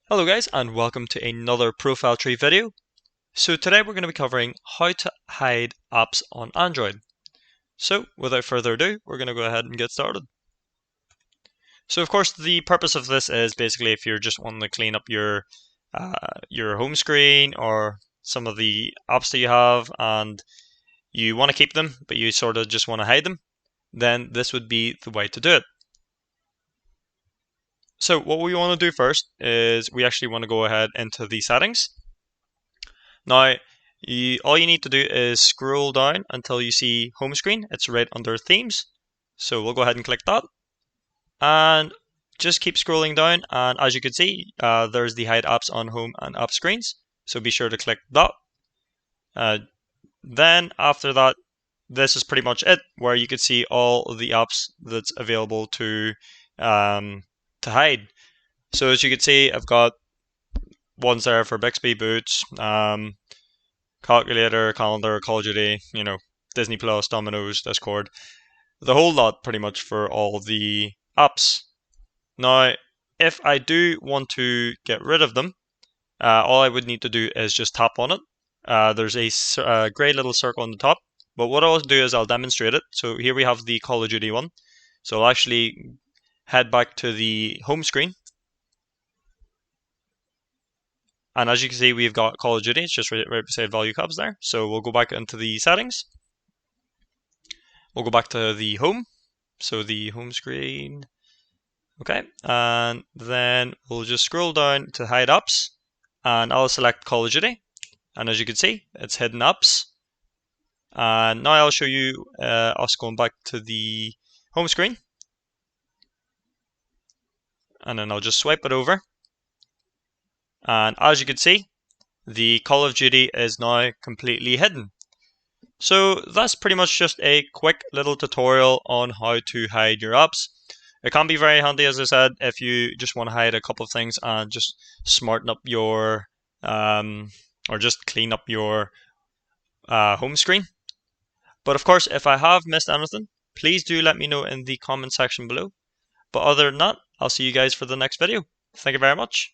Hello guys, and welcome to another profile tree video. So today we're going to be covering how to hide apps on Android. So without further ado, we're going to go ahead and get started. So of course the purpose of this is basically if you're just wanting to clean up your home screen or some of the apps that you have and you want to keep them but you sort of just want to hide them, then this would be the way to do it. So what we want to do first is we actually want to go ahead into the settings. Now, all you need to do is scroll down until you see home screen. It's right under themes. So we'll go ahead and click that. And just keep scrolling down. And as you can see, there's the hide apps on home and app screens. So be sure to click that. Then after that, this is pretty much it, where you can see all of the apps that's available to hide. So as you can see, I've got ones there for Bixby, Boots, calculator, calendar, Call of Duty, Disney Plus, Domino's, Discord, the whole lot pretty much for all the apps. Now, if I do want to get rid of them, all I would need to do is just tap on it. There's a grey little circle on the top, but what I'll do is I'll demonstrate it. So here we have the Call of Duty one. So I'll actually head back to the home screen. And as you can see, we've got Call of Duty. It's just right beside Value Cabs there. So we'll go back into the settings. We'll go back to the home. So the home screen. Okay. And then we'll just scroll down to hide apps. And I'll select Call of Duty. And as you can see, it's hidden apps. And now I'll show you us going back to the home screen. And then I'll just swipe it over. And as you can see, the Call of Duty is now completely hidden. So that's pretty much just a quick little tutorial on how to hide your apps. It can be very handy, as I said, if you just want to hide a couple of things and just smarten up your, or just clean up your home screen. But of course, if I have missed anything, please do let me know in the comment section below. But other than that, I'll see you guys for the next video. Thank you very much.